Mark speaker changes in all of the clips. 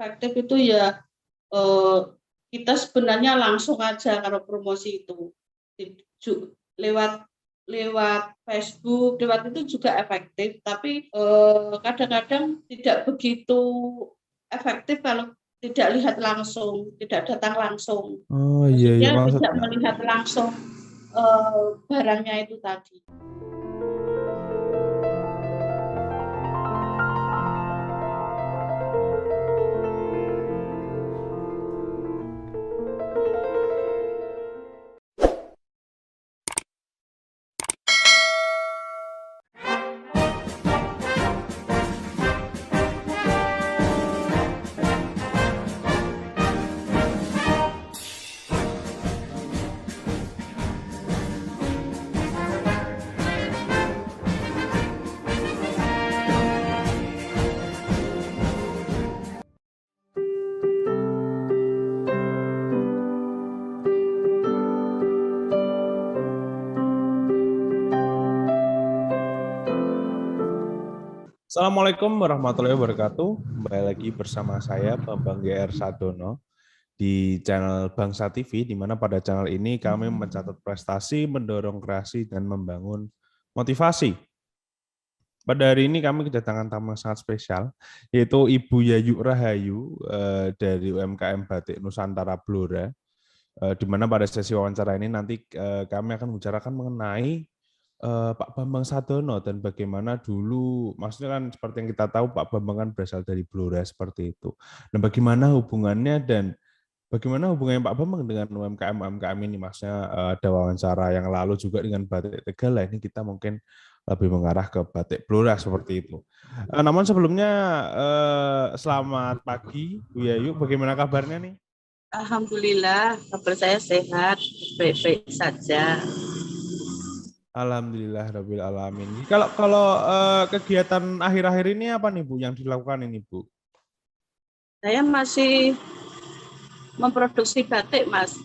Speaker 1: efektif itu ya kita sebenarnya langsung aja kalau promosi itu lewat Facebook, lewat itu juga efektif, tapi kadang-kadang tidak begitu efektif kalau tidak lihat langsung, tidak datang langsung.
Speaker 2: Oh iya,
Speaker 1: Maksudnya tidak
Speaker 2: maksudnya
Speaker 1: melihat langsung barangnya itu tadi.
Speaker 2: Assalamualaikum warahmatullahi wabarakatuh. Kembali lagi bersama saya Bambang GR Sadono di channel Bangsa TV, di mana pada channel ini kami mencatat prestasi, mendorong kreasi, dan membangun motivasi. Pada hari ini kami kedatangan tamu yang sangat spesial, yaitu Ibu Yayu Rahayu dari UMKM Batik Nusantara Blora, di mana pada sesi wawancara ini nanti kami akan membicarakan mengenai Pak Bambang Sadono dan bagaimana dulu, maksudnya kan seperti yang kita tahu Pak Bambang kan berasal dari Blora seperti itu. Dan bagaimana hubungannya dan bagaimana hubungannya Pak Bambang dengan UMKM ini, maksudnya ada wawancara yang lalu juga dengan Batik Tegal, lah ini kita mungkin lebih mengarah ke Batik Blora seperti itu. Namun sebelumnya selamat pagi Bu Yayu, bagaimana kabarnya nih?
Speaker 1: Alhamdulillah, kabar saya sehat, baik-baik saja.
Speaker 2: Alhamdulillah Rabbil Alamin. Kalau kegiatan akhir-akhir ini apa nih Bu yang dilakukan ini Bu?
Speaker 1: Saya masih memproduksi batik, Mas.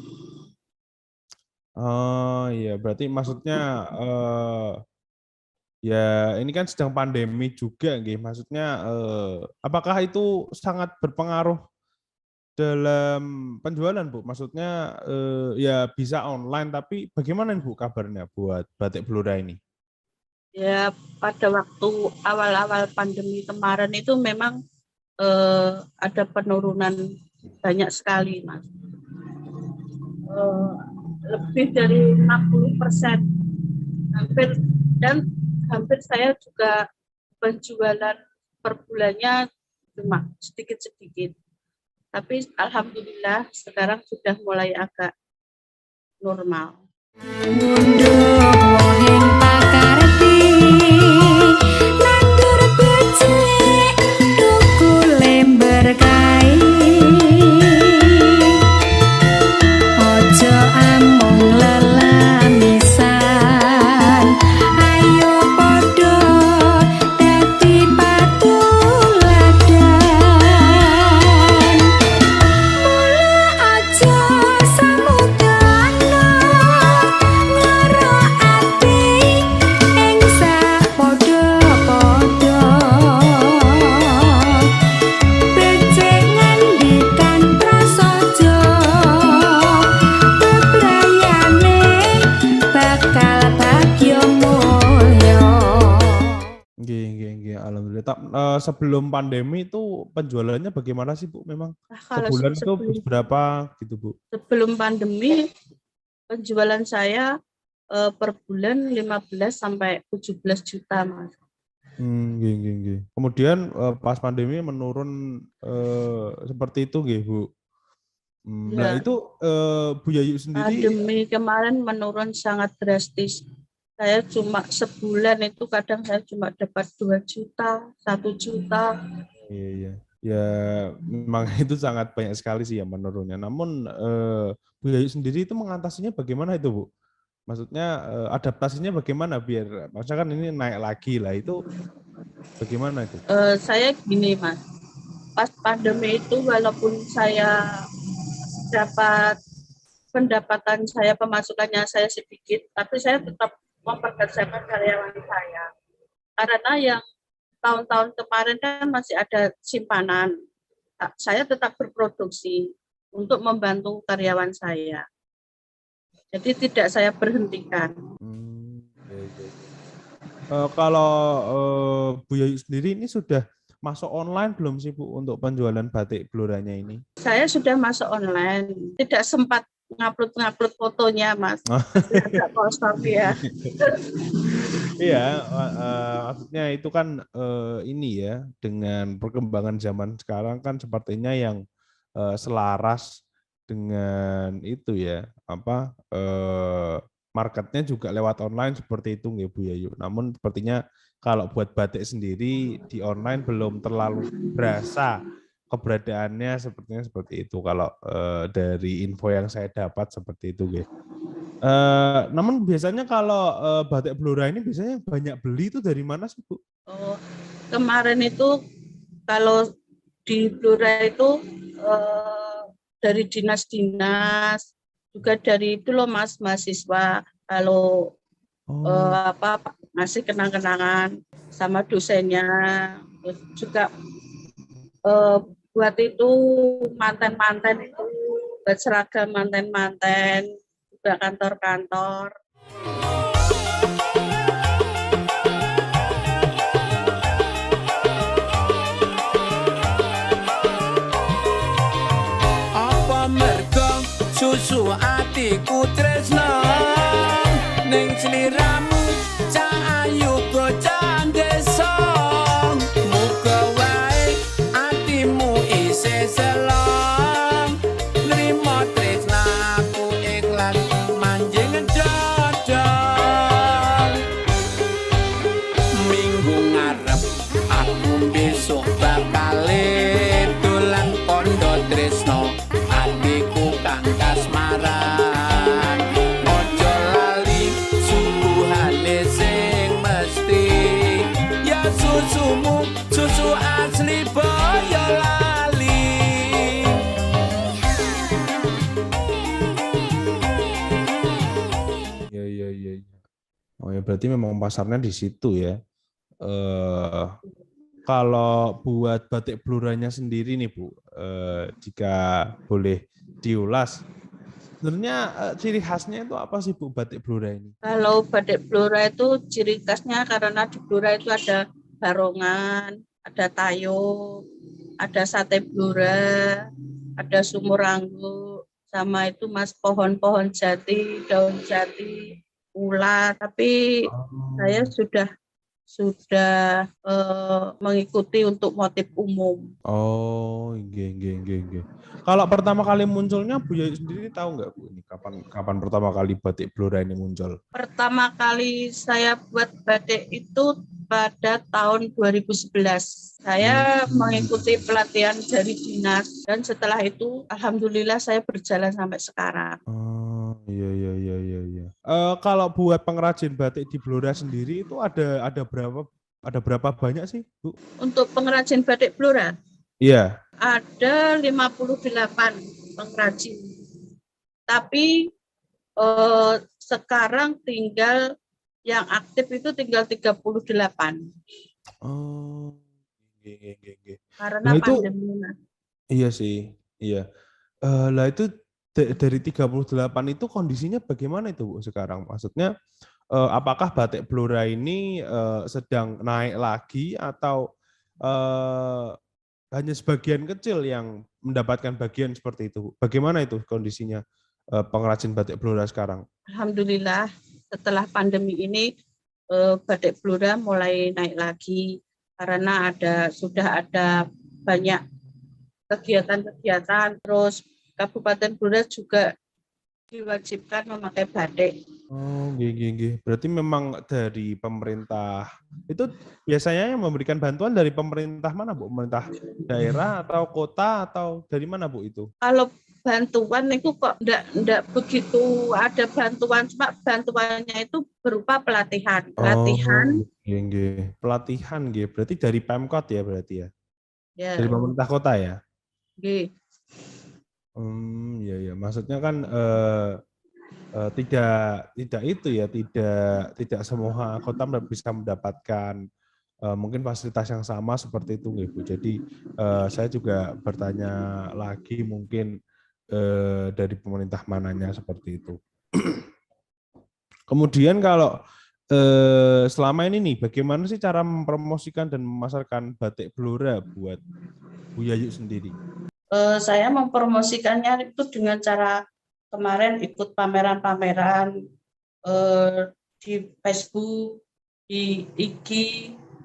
Speaker 2: Oh iya, berarti maksudnya ya ini kan sedang pandemi juga, nggih. Maksudnya apakah itu sangat berpengaruh dalam penjualan Bu? Maksudnya ya bisa online, tapi bagaimana Bu kabarnya buat Batik Blora ini?
Speaker 1: Ya, pada waktu awal-awal pandemi kemarin itu memang ada penurunan banyak sekali, Mas. Lebih dari 60%. Hampir saya juga penjualan per bulannya cuma sedikit-sedikit. Tapi alhamdulillah sekarang sudah mulai agak normal.
Speaker 2: Sebelum pandemi itu penjualannya bagaimana sih Bu? Memang
Speaker 1: kalau
Speaker 2: sebulan itu berapa gitu Bu?
Speaker 1: Sebelum pandemi penjualan saya per bulan 15 sampai 17 juta, Mas.
Speaker 2: Kemudian pas pandemi menurun seperti itu nggih Bu. Nah itu Bu Yayu sendiri.
Speaker 1: Pandemi kemarin menurun sangat drastis. Saya cuma sebulan itu kadang saya cuma dapat 2 juta, 1 juta.
Speaker 2: Iya. Ya memang itu sangat banyak sekali sih ya menurunnya. Namun Bu Yayu sendiri itu mengatasinya bagaimana itu Bu? Maksudnya adaptasinya bagaimana biar, maksudnya kan ini naik lagi lah, itu bagaimana itu?
Speaker 1: Saya gini Mas, pas pandemi itu walaupun saya dapat pendapatan saya, pemasukannya saya sedikit, tapi saya tetap mempekerjakan karyawan saya. Karena yang tahun-tahun kemarin kan masih ada simpanan. saya tetap berproduksi untuk membantu karyawan saya. Jadi tidak saya berhentikan.
Speaker 2: Kalau Bu Yayu sendiri ini sudah masuk online belum sih Bu untuk penjualan batik bluranya ini?
Speaker 1: Saya sudah masuk online, tidak sempat ngupload fotonya, Mas. Agak kosong ya.
Speaker 2: Iya, maksudnya itu kan ini ya, dengan perkembangan zaman sekarang kan sepertinya yang selaras dengan itu ya, apa marketnya juga lewat online seperti itu nggih Bu Yayu. Namun sepertinya kalau buat batik sendiri di online belum terlalu berasa keberadaannya, sepertinya seperti itu kalau dari info yang saya dapat seperti itu nggih. Namun biasanya kalau batik Blora ini biasanya banyak beli itu dari mana sih Bu?
Speaker 1: Oh, kemarin itu kalau di Blora itu dari dinas-dinas, juga dari itu loh Mas, mahasiswa, kalau ngasih kenang-kenangan sama dosennya, terus juga buat itu manten-manten itu, buat seragam manten-manten, juga kantor-kantor.
Speaker 3: Susu atiku tresno ning sliramu cah ayu bocah desa muga wae atimu isih selong nrimo tresnaku ikhlas manjing dodol minggu ngarep aku besok bakal dolan kondo tresno atiku kang kasmaran ojo lali suguhane sing mesti ya susumu susu asli boyo lali
Speaker 2: Iya. Oh ya berarti memang pasarnya di situ ya. Kalau buat batik Bloranya sendiri nih Bu, jika boleh diulas, sebenarnya ciri khasnya itu apa sih Bu batik Blora ini?
Speaker 1: Kalau batik Blora itu ciri khasnya karena di Blora itu ada barongan, ada tayo, ada sate Blora, ada sumur anggur, sama itu Mas pohon-pohon jati, daun jati, ulat. Tapi saya sudah mengikuti untuk motif umum.
Speaker 2: Oh, iya. Kalau pertama kali munculnya Bu Yayu sendiri tahu nggak Bu ini kapan pertama kali batik Blora ini muncul?
Speaker 1: Pertama kali saya buat batik itu pada tahun 2011. Saya mengikuti pelatihan dari dinas dan setelah itu alhamdulillah saya berjalan sampai sekarang.
Speaker 2: Oh, iya. Kalau buat pengrajin batik di Blora sendiri itu ada berapa banyak sih, Bu?
Speaker 1: Untuk pengrajin batik Blora?
Speaker 2: Iya.
Speaker 1: Ada 58 pengrajin. Tapi sekarang tinggal yang aktif itu tinggal 38.
Speaker 2: Oh, iya.
Speaker 1: Karena
Speaker 2: Nah, itu
Speaker 1: pandemi.
Speaker 2: iya sih, iya. Lah itu dari 38 itu kondisinya bagaimana itu Bu sekarang? Maksudnya apakah batik Blora ini sedang naik lagi atau hanya sebagian kecil yang mendapatkan bagian seperti itu? Bagaimana itu kondisinya pengrajin batik Blora sekarang?
Speaker 1: Alhamdulillah setelah pandemi ini batik Blora mulai naik lagi karena sudah ada banyak kegiatan-kegiatan, terus Kabupaten Blora juga diwajibkan memakai batik.
Speaker 2: Oh, gih. Berarti memang dari pemerintah itu biasanya yang memberikan bantuan dari pemerintah mana Bu? Pemerintah daerah atau kota atau dari mana Bu itu?
Speaker 1: Kalau bantuan itu kok enggak begitu ada bantuan, cuma bantuannya itu berupa pelatihan.
Speaker 2: Oh, gih. Pelatihan gih. Berarti dari Pemkot ya berarti ya?
Speaker 1: Ya.
Speaker 2: Dari pemerintah kota ya?
Speaker 1: Gih.
Speaker 2: Iya. Maksudnya kan tidak itu ya, tidak semua kota bisa mendapatkan mungkin fasilitas yang sama seperti itu nggih Bu. Jadi saya juga bertanya lagi mungkin dari pemerintah mananya seperti itu. Kemudian kalau selama ini nih, bagaimana sih cara mempromosikan dan memasarkan batik Blora buat Bu Yayu sendiri?
Speaker 1: Saya mempromosikannya itu dengan cara kemarin ikut pameran-pameran di Facebook, di IG,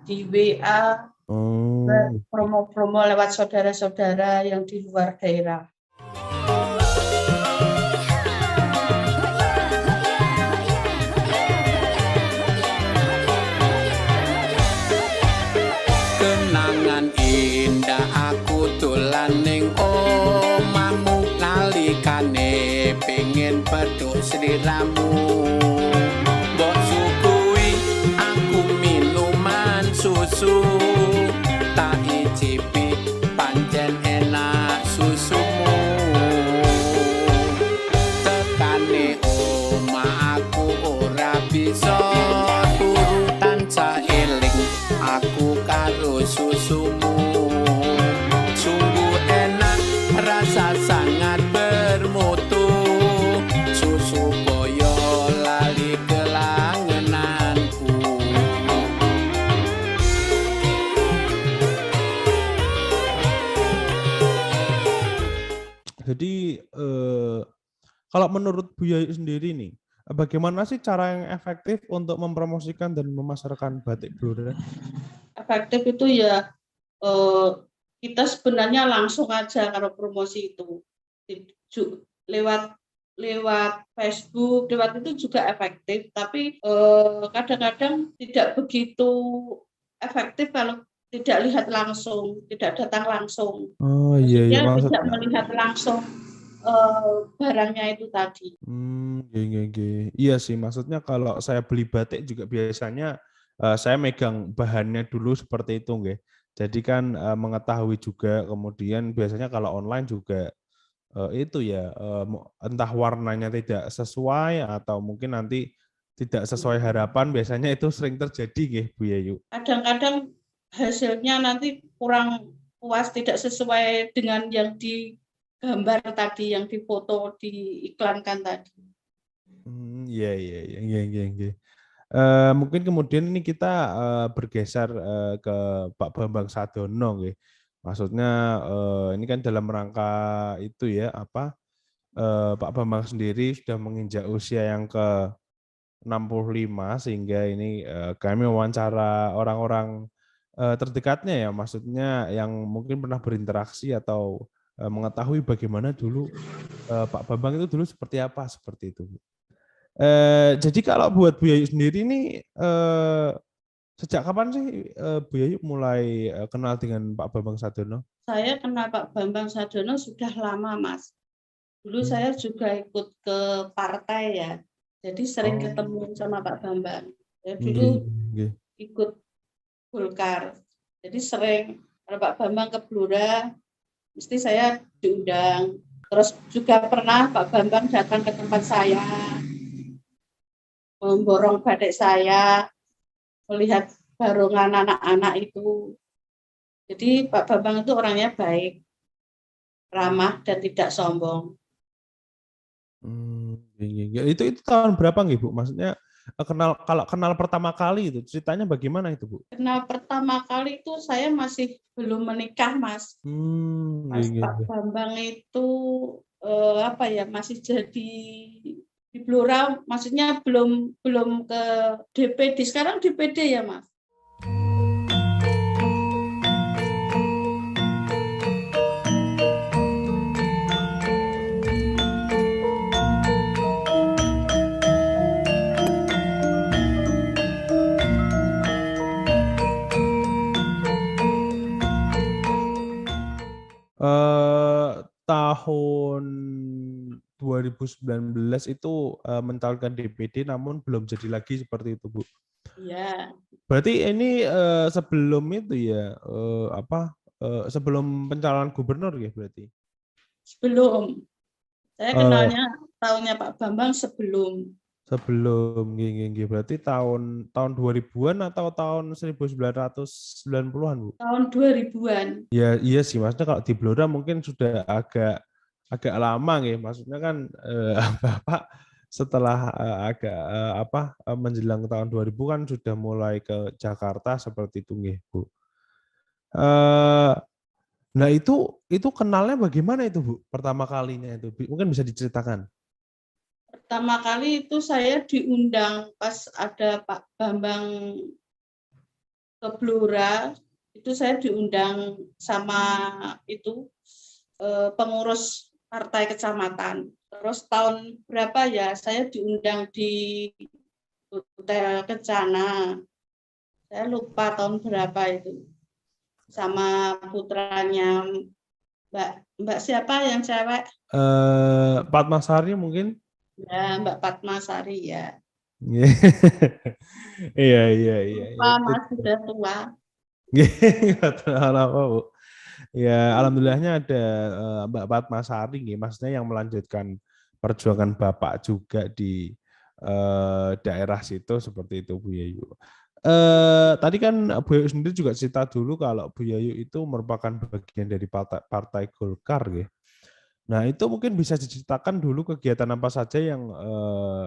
Speaker 1: di WA, promo-promo lewat saudara-saudara yang di luar daerah.
Speaker 3: Kenangan indah aku dolan ning omahmu nalikane pengen pedhok sliramu. Mbok sukui aku minuman susu tak icipi pancen enak susumu. Tekane omah aku ora bisa turu tansah eling aku karo susumu. Sungguh enak rasa sangat bermutu. Susu boyo lali kelangenanku.
Speaker 2: Jadi kalau menurut Bu Yayu sendiri nih, bagaimana sih cara yang efektif untuk mempromosikan dan memasarkan batik Blora?
Speaker 1: Efektif itu ya kita sebenarnya langsung aja kalau promosi itu lewat Facebook, lewat itu juga efektif, tapi kadang-kadang tidak begitu efektif kalau tidak lihat langsung, tidak datang langsung.
Speaker 2: Oh iya, iya
Speaker 1: Maksudnya
Speaker 2: maksudnya.
Speaker 1: tidak melihat langsung barangnya itu tadi.
Speaker 2: Iya sih, maksudnya kalau saya beli batik juga biasanya saya megang bahannya dulu seperti itu, nggih. Jadi kan mengetahui juga, kemudian biasanya kalau online juga itu ya entah warnanya tidak sesuai atau mungkin nanti tidak sesuai harapan, biasanya itu sering terjadi, nggih Bu Yayu.
Speaker 1: Kadang-kadang hasilnya nanti kurang puas, tidak sesuai dengan yang digambar tadi, yang difoto, diiklankan tadi.
Speaker 2: Iya. Mungkin kemudian ini kita bergeser ke Pak Bambang Sadono, nggih. Maksudnya ini kan dalam rangka itu ya, Pak Bambang sendiri sudah menginjak usia yang ke 65 sehingga ini kami wawancara orang-orang terdekatnya ya, maksudnya yang mungkin pernah berinteraksi atau mengetahui bagaimana dulu Pak Bambang itu dulu seperti apa, seperti itu. Jadi kalau buat Bu Yayu sendiri ini sejak kapan sih Bu Yayu mulai kenal dengan Pak Bambang Sadono?
Speaker 1: Saya kenal Pak Bambang Sadono sudah lama, Mas. Dulu saya juga ikut ke partai ya, jadi sering ketemu sama Pak Bambang. Ya, dulu ikut Golkar, jadi sering kalau Pak Bambang ke Blora, mesti saya diundang. Terus juga pernah Pak Bambang datang ke tempat saya, memborong batik saya, melihat barongan anak-anak itu. Jadi Pak Bambang itu orangnya baik, ramah dan tidak sombong.
Speaker 2: Itu tahun berapa nggih Bu? Maksudnya kalau kenal pertama kali itu ceritanya bagaimana itu Bu?
Speaker 1: Kenal pertama kali itu saya masih belum menikah, Mas. Pak Bambang itu masih jadi di Blora, maksudnya belum ke DPD. Sekarang DPD ya, Mas.
Speaker 2: Tahun 2019 itu mencalonkan DPD namun belum jadi lagi seperti itu Bu.
Speaker 1: Iya.
Speaker 2: Berarti ini sebelum itu ya sebelum pencalonan gubernur ya berarti?
Speaker 1: Sebelum. Saya kenalnya tahunnya Pak Bambang sebelum.
Speaker 2: Sebelum nggih. Berarti tahun 2000-an atau tahun 1990-an, Bu?
Speaker 1: Tahun 2000-an.
Speaker 2: Ya, iya sih, maksudnya kalau di Blora mungkin sudah agak lama nggih. Maksudnya kan Bapak setelah menjelang tahun 2000 kan sudah mulai ke Jakarta seperti itu nggih, Bu. Eh, Nah itu kenalnya bagaimana itu, Bu? Pertama kalinya itu, mungkin bisa diceritakan.
Speaker 1: Pertama kali itu saya diundang pas ada Pak Bambang ke Blora, itu saya diundang sama itu pengurus partai kecamatan. Terus tahun berapa ya, saya diundang di Hotel Kencana. Saya lupa tahun berapa itu. Sama putranya Mbak siapa yang cewek?
Speaker 2: Padmasari mungkin?
Speaker 1: Ya, Mbak Padmasari ya.
Speaker 2: Iya.
Speaker 1: Lupa, Mas, sudah tua.
Speaker 2: Nggak tahu apa, Bu. Ya, alhamdulillahnya ada Mbak Padmasari, maksudnya yang melanjutkan perjuangan Bapak juga di daerah situ seperti itu, Bu Yayu. Tadi kan Bu Yayu sendiri juga cerita dulu kalau Bu Yayu itu merupakan bagian dari partai Golkar, ya. Nah, itu mungkin bisa diceritakan dulu kegiatan apa saja yang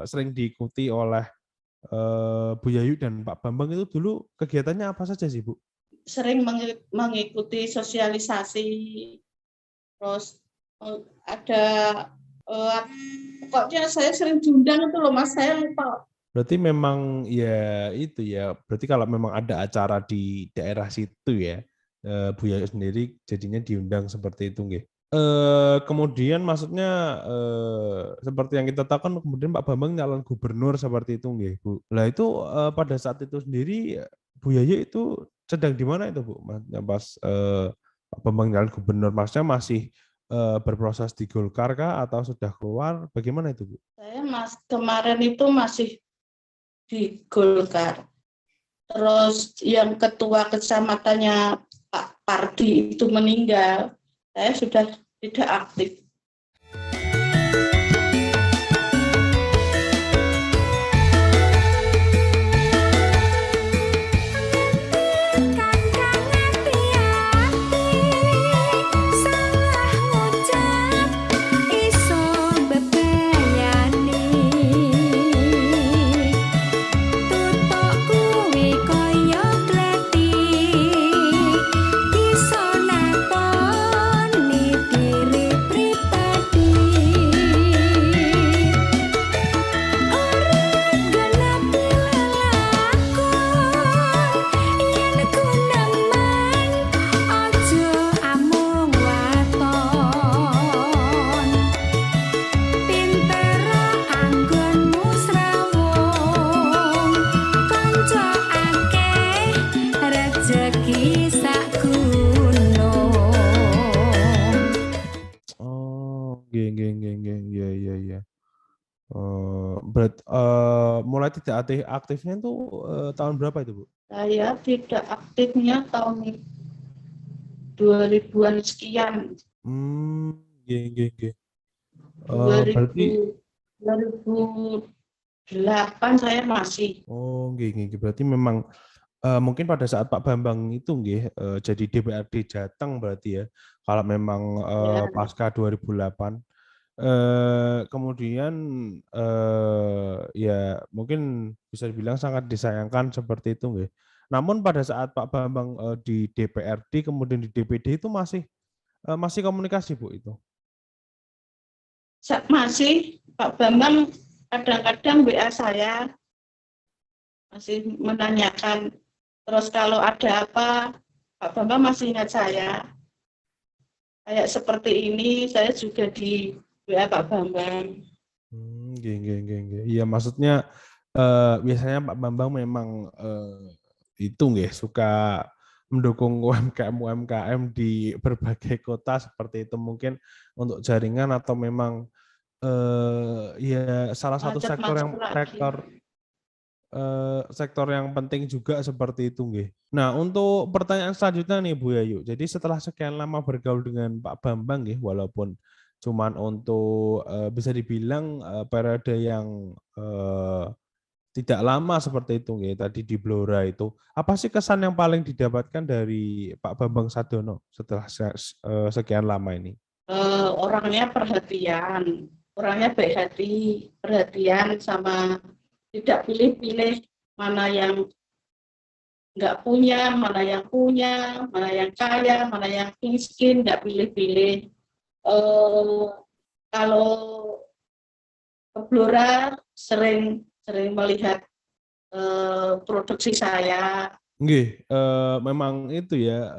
Speaker 2: sering diikuti oleh Bu Yayu dan Pak Bambang itu dulu kegiatannya apa saja sih, Bu?
Speaker 1: Sering mengikuti sosialisasi, terus ada pokoknya saya sering diundang itu loh, Mas, saya lupa.
Speaker 2: Berarti memang ya itu ya, berarti kalau memang ada acara di daerah situ ya, Bu Yayu sendiri jadinya diundang seperti itu nggih. Kemudian maksudnya seperti yang kita tahu kan kemudian Pak Bambang nyalon gubernur seperti itu nggih, Bu. Lah itu pada saat itu sendiri Bu Yayu itu sedang di mana itu, Bu? Pas Pak Bambang nyalon gubernur, maksudnya masih berproses di Golkar kah atau sudah keluar? Bagaimana itu, Bu?
Speaker 1: Saya kemarin itu masih di Golkar. Terus yang ketua kecamatannya Pak Pardi itu meninggal, saya sudah tidak aktif.
Speaker 2: Iya. Mulai tidak aktifnya itu tahun berapa itu, Bu?
Speaker 1: Saya tidak aktifnya tahun 2000-an sekian.
Speaker 2: Berarti
Speaker 1: 2008 saya masih.
Speaker 2: Berarti memang mungkin pada saat Pak Bambang itu jadi DPRD Jateng berarti ya. Kalau memang pasca 2008. Kemudian ya mungkin bisa dibilang sangat disayangkan seperti itu nggih. Namun pada saat Pak Bambang di DPRD kemudian di DPD itu masih komunikasi, Bu, itu?
Speaker 1: Masih, Pak Bambang kadang-kadang WA saya, masih menanyakan. Terus kalau ada apa, Pak Bambang masih ingat saya. Kayak seperti ini, saya juga di WA Pak Bambang.
Speaker 2: Iya, maksudnya biasanya Pak Bambang memang itu suka mendukung UMKM di berbagai kota seperti itu, mungkin untuk jaringan atau memang ya salah satu sektor yang penting juga seperti itu nggih. Nah, untuk pertanyaan selanjutnya nih Bu Yayu. Jadi setelah sekian lama bergaul dengan Pak Bambang nggih, walaupun cuman untuk bisa dibilang periode yang tidak lama seperti itu ya, tadi di Blora itu. Apa sih kesan yang paling didapatkan dari Pak Bambang Sadono setelah sekian lama ini?
Speaker 1: Orangnya perhatian, orangnya baik hati, perhatian sama tidak pilih-pilih mana yang nggak punya, mana yang punya, mana yang kaya, mana yang miskin, nggak pilih-pilih. Kalau ke Blora sering melihat produksi saya.
Speaker 2: Nggih, memang itu ya,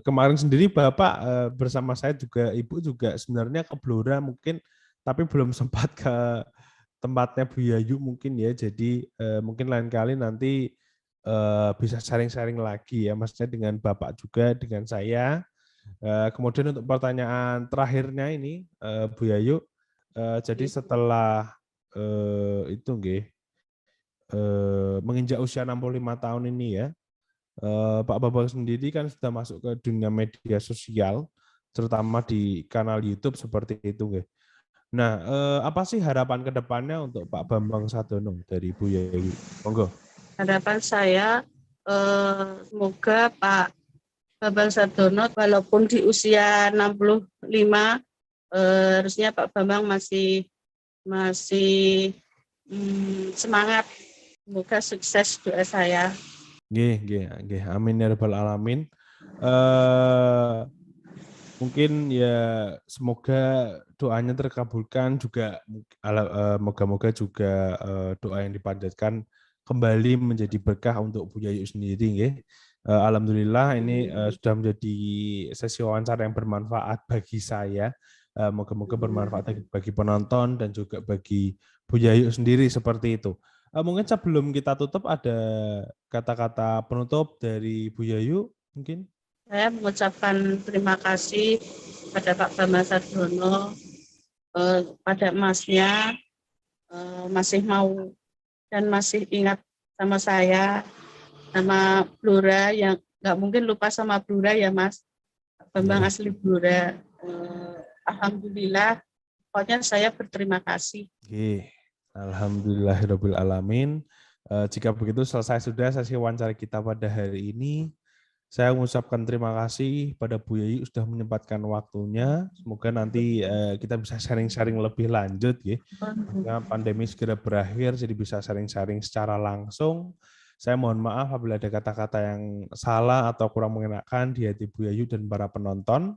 Speaker 2: kemarin sendiri Bapak bersama saya juga, Ibu juga sebenarnya ke Blora mungkin, tapi belum sempat ke tempatnya Bu Yayu mungkin ya. Jadi mungkin lain kali nanti bisa sharing-sharing lagi ya, maksudnya dengan Bapak juga, dengan saya. Kemudian untuk pertanyaan terakhirnya ini, Bu Yayu, jadi setelah itu nggih, menginjak usia 65 tahun ini ya, Pak Bambang sendiri kan sudah masuk ke dunia media sosial, terutama di kanal YouTube seperti itu nggih. Nah, apa sih harapan ke depannya untuk Pak Bambang Sadono dari Bu Yayu? Monggo.
Speaker 1: Harapan saya semoga Pak Bambang Sadono walaupun di usia 65 harusnya Pak Bambang masih semangat. Semoga sukses doa saya.
Speaker 2: Nggih. Amin ya rabbal alamin. Mungkin ya semoga doanya terkabulkan juga, moga-moga juga doa yang dipanjatkan kembali menjadi berkah untuk Bu Yayu sendiri nggih. Alhamdulillah ini sudah menjadi sesi wawancara yang bermanfaat bagi saya. Moga-moga bermanfaat bagi penonton dan juga bagi Bu Yayu sendiri seperti itu. Mungkin sebelum kita tutup ada kata-kata penutup dari Bu Yayu mungkin.
Speaker 1: Saya mengucapkan terima kasih pada Pak Bambang Sadono, pada Masnya masih mau dan masih ingat sama saya, sama Blora, yang nggak mungkin lupa sama Blora ya Mas. Pak Bambang asli Blora. Alhamdulillah, pokoknya saya berterima kasih.
Speaker 2: Alhamdulillahirabbil alamin. Jika begitu selesai sudah sesi wawancara kita pada hari ini. Saya mengucapkan terima kasih pada Bu Yayu sudah menyempatkan waktunya. Semoga nanti kita bisa sharing-sharing lebih lanjut ya. Pandemi segera berakhir jadi bisa sharing-sharing secara langsung. Saya mohon maaf apabila ada kata-kata yang salah atau kurang mengenakan di hati Bu Yayu dan para penonton.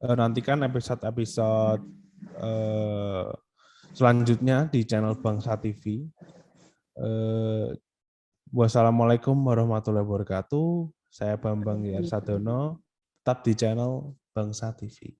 Speaker 2: Nantikan episode-episode selanjutnya di channel Bangsa TV. Wassalamualaikum warahmatullahi wabarakatuh. Saya Bambang GR Sadono, tetap di channel Bangsa TV.